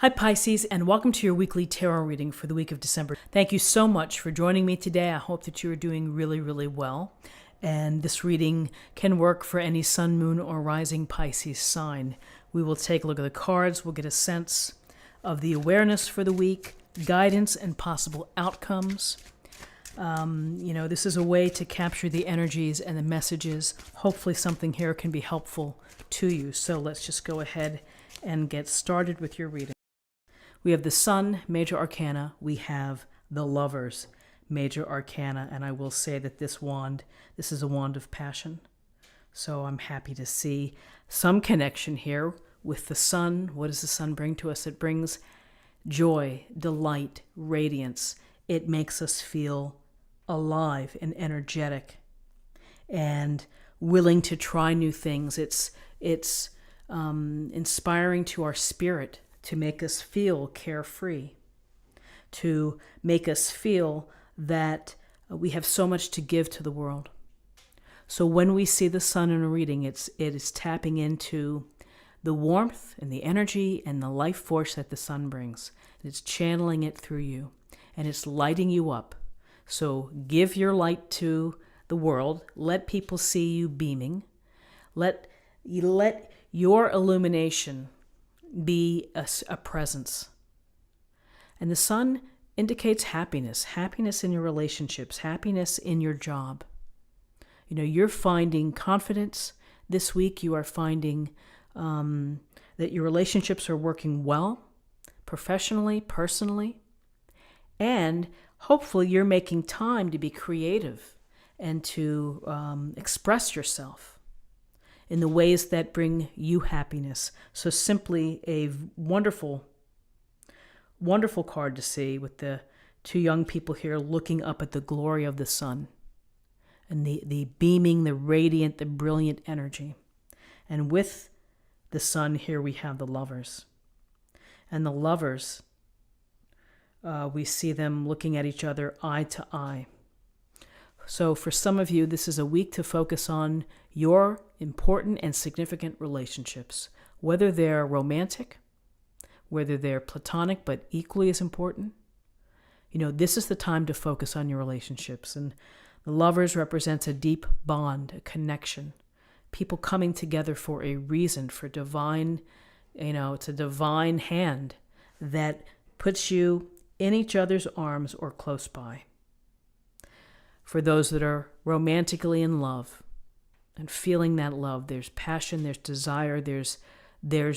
Hi Pisces, and welcome to your weekly tarot reading for the week of December. Thank you so much for joining me today. I hope that you are doing really well. And this reading can work for any sun, moon, or rising Pisces sign. We will take a look at the cards. We'll get a sense of the awareness for the week, guidance, and possible outcomes. This is a way to capture the energies and the messages. Hopefully something here can be helpful to you. So let's just go ahead and get started with your reading. We have the Sun, Major Arcana. We have the Lovers, Major Arcana. And I will say that this is a wand of passion. So I'm happy to see some connection here with the Sun. What does the Sun bring to us? It brings joy, delight, radiance. It makes us feel alive and energetic and willing to try new things. It's inspiring to our spirit, to make us feel carefree, to make us feel that we have so much to give to the world. So when we see the Sun in a reading, it is tapping into the warmth and the energy and the life force that the Sun brings. It's channeling it through you, and it's lighting you up. So give your light to the world. Let people see you beaming. Let your illumination be a presence. And the Sun indicates happiness in your relationships, happiness in your job. You're finding confidence this week. You are finding that your relationships are working well, professionally, personally, and hopefully you're making time to be creative and to express yourself in the ways that bring you happiness. So simply a wonderful, wonderful card to see with the two young people here looking up at the glory of the Sun and the beaming, the radiant, the brilliant energy. And with the Sun here we have the Lovers. And the Lovers, we see them looking at each other eye to eye. So for some of you, this is a week to focus on your important and significant relationships, whether they're romantic, whether they're platonic, but equally as important. This is the time to focus on your relationships. And the Lovers represents a deep bond, a connection, people coming together for a reason, for divine, it's a divine hand that puts you in each other's arms or close by. For those that are romantically in love and feeling that love, there's passion, there's desire, there's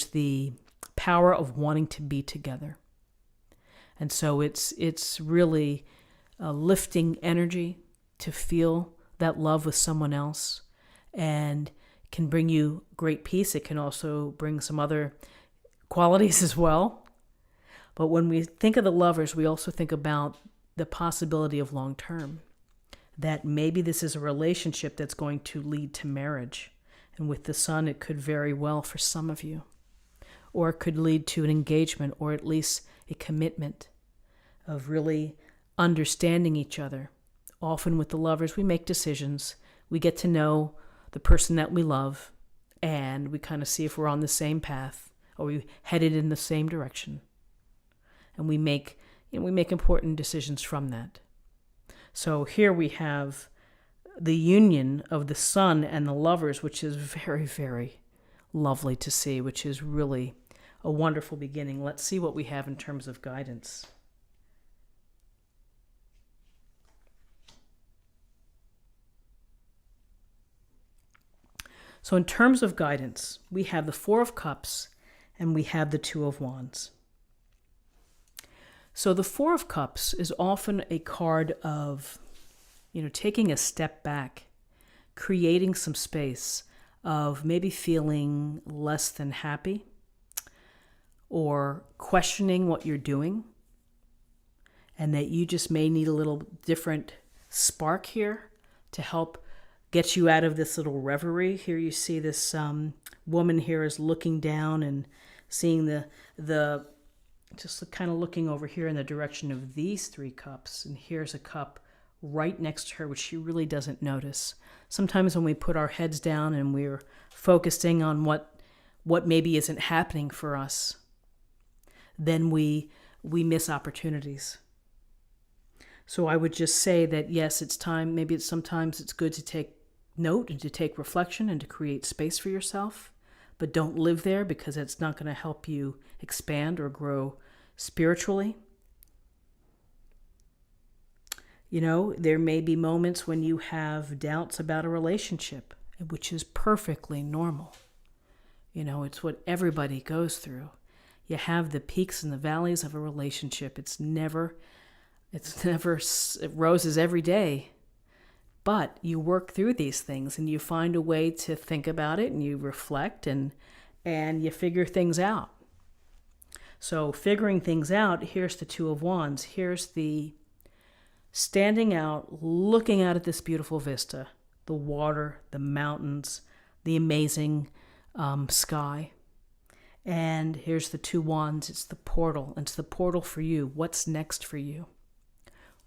the power of wanting to be together. And so it's really a lifting energy to feel that love with someone else, and can bring you great peace. It can also bring some other qualities as well. But when we think of the Lovers, we also think about the possibility of long term. That maybe this is a relationship that's going to lead to marriage. And with the Sun, it could very well for some of you. Or it could lead to an engagement, or at least a commitment of really understanding each other. Often with the Lovers, we make decisions. We get to know the person that we love, and we kind of see if we're on the same path, or we headed in the same direction. And we make important decisions from that. So here we have the union of the Sun and the Lovers, which is very, very lovely to see, which is really a wonderful beginning. Let's see what we have in terms of guidance. So in terms of guidance, we have the Four of Cups and we have the Two of Wands. So the Four of Cups is often a card of, taking a step back, creating some space of maybe feeling less than happy or questioning what you're doing, and that you just may need a little different spark here to help get you out of this little reverie. Here you see this woman here is looking down and seeing the just kind of looking over here in the direction of these three cups. And here's a cup right next to her, which she really doesn't notice. Sometimes when we put our heads down and we're focusing on what maybe isn't happening for us, then we miss opportunities. So I would just say that yes, it's time. Maybe sometimes it's good to take note and to take reflection and to create space for yourself, but don't live there, because it's not going to help you expand or grow spiritually. There may be moments when you have doubts about a relationship, which is perfectly normal. It's what everybody goes through. You have the peaks and the valleys of a relationship. It's never roses every day. But you work through these things and you find a way to think about it, and you reflect and you figure things out. So figuring things out, here's the Two of Wands. Here's the standing out, looking out at this beautiful vista, the water, the mountains, the amazing sky. And here's the Two Wands. It's the portal. It's the portal for you. What's next for you?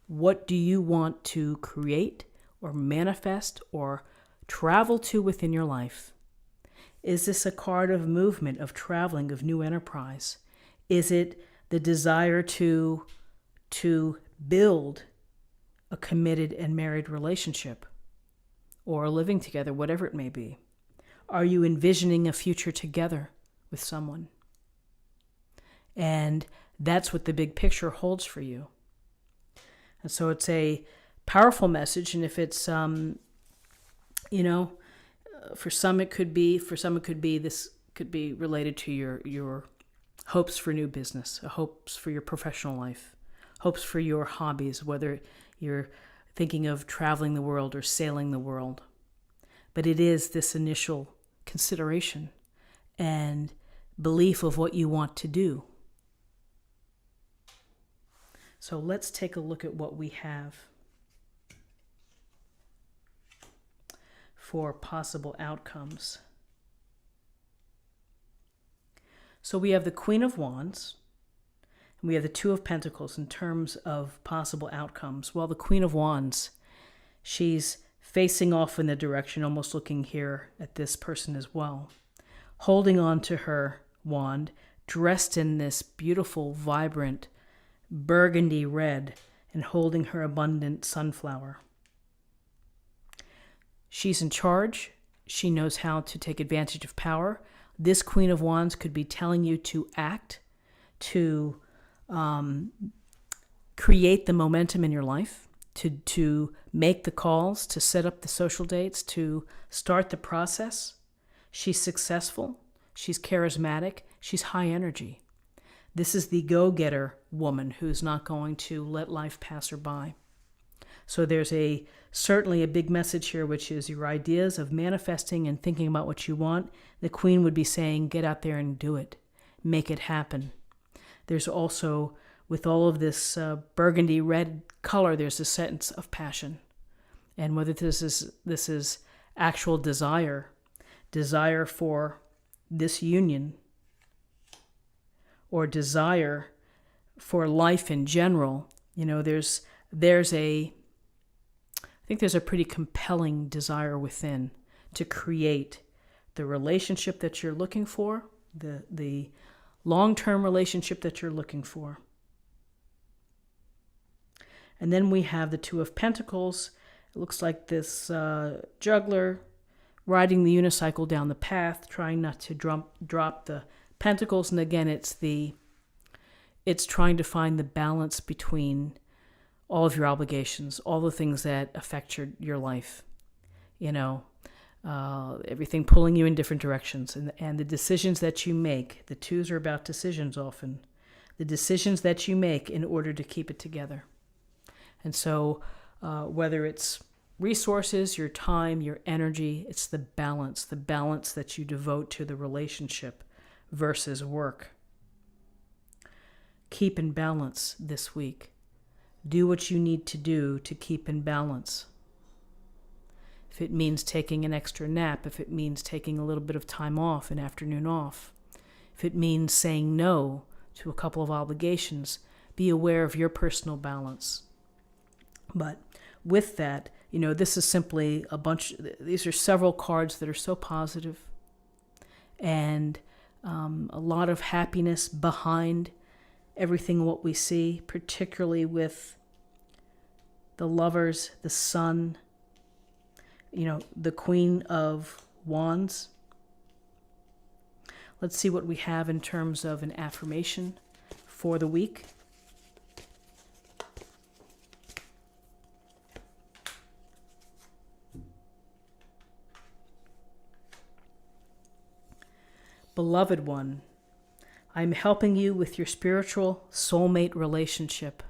What do you want to create or manifest or travel to within your life? Is this a card of movement, of traveling, of new enterprise? Is it the desire to build a committed and married relationship or living together, whatever it may be? Are you envisioning a future together with someone? And that's what the big picture holds for you. And so it's a powerful message. And if it's, for some it could be, this could be related to your hopes for new business, hopes for your professional life, hopes for your hobbies, whether you're thinking of traveling the world or sailing the world. But it is this initial consideration and belief of what you want to do. So let's take a look at what we have for possible outcomes. So we have the Queen of Wands, and we have the Two of Pentacles in terms of possible outcomes. Well, the Queen of Wands, she's facing off in the direction, almost looking here at this person as well, holding on to her wand, dressed in this beautiful, vibrant burgundy red, and holding her abundant sunflower. She's in charge. She knows how to take advantage of power. This Queen of Wands could be telling you to act, to create the momentum in your life, to make the calls, to set up the social dates, to start the process. She's successful. She's charismatic. She's high energy. This is the go-getter woman who's not going to let life pass her by. So there's certainly a big message here, which is your ideas of manifesting and thinking about what you want. The Queen would be saying, get out there and do it. Make it happen. There's also, with all of this burgundy red color, there's a sense of passion. And whether this is actual desire for this union, or desire for life in general, there's a pretty compelling desire within to create the relationship that you're looking for, the long-term relationship that you're looking for. And then we have the Two of Pentacles. It looks like this juggler riding the unicycle down the path, trying not to drop the pentacles. And again, it's trying to find the balance between all of your obligations, all the things that affect your life, everything pulling you in different directions, and the decisions that you make. The twos are about decisions often. The decisions that you make in order to keep it together. And so whether it's resources, your time, your energy, it's the balance that you devote to the relationship versus work. Keep in balance this week. Do what you need to do to keep in balance. If it means taking an extra nap, if it means taking a little bit of time off, an afternoon off, if it means saying no to a couple of obligations, be aware of your personal balance. But with that, this is simply these are several cards that are so positive, and a lot of happiness behind everything what we see, particularly with the Lovers, the Sun, the Queen of Wands. Let's see what we have in terms of an affirmation for the week. Beloved one, I am helping you with your spiritual soulmate relationship.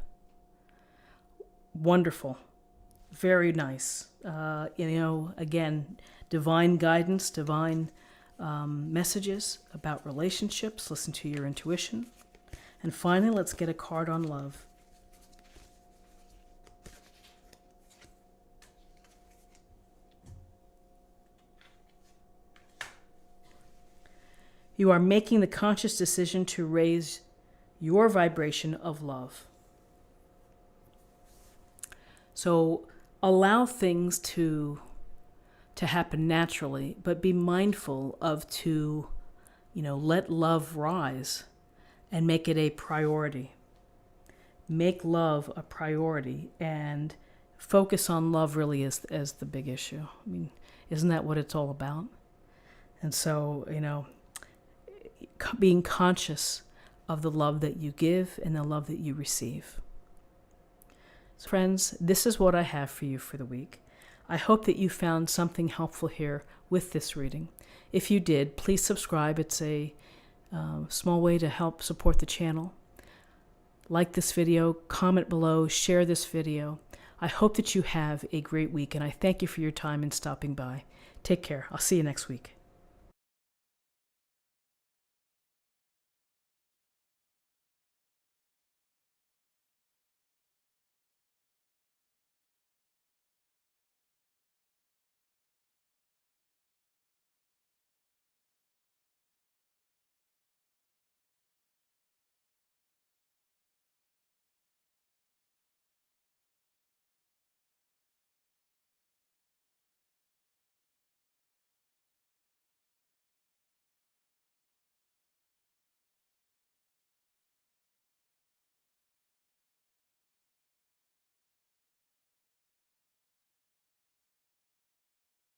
Wonderful. Very nice. Again, divine guidance, divine messages about relationships. Listen to your intuition. And finally, let's get a card on love. You are making the conscious decision to raise your vibration of love. So allow things to happen naturally, but be mindful of let love rise and make it a priority. Make love a priority and focus on love really as the big issue. I mean, isn't that what it's all about? And so, being conscious of the love that you give and the love that you receive. So friends, this is what I have for you for the week. I hope that you found something helpful here with this reading. If you did, please subscribe. It's a small way to help support the channel. Like this video, comment below, share this video. I hope that you have a great week, and I thank you for your time and stopping by. Take care. I'll see you next week.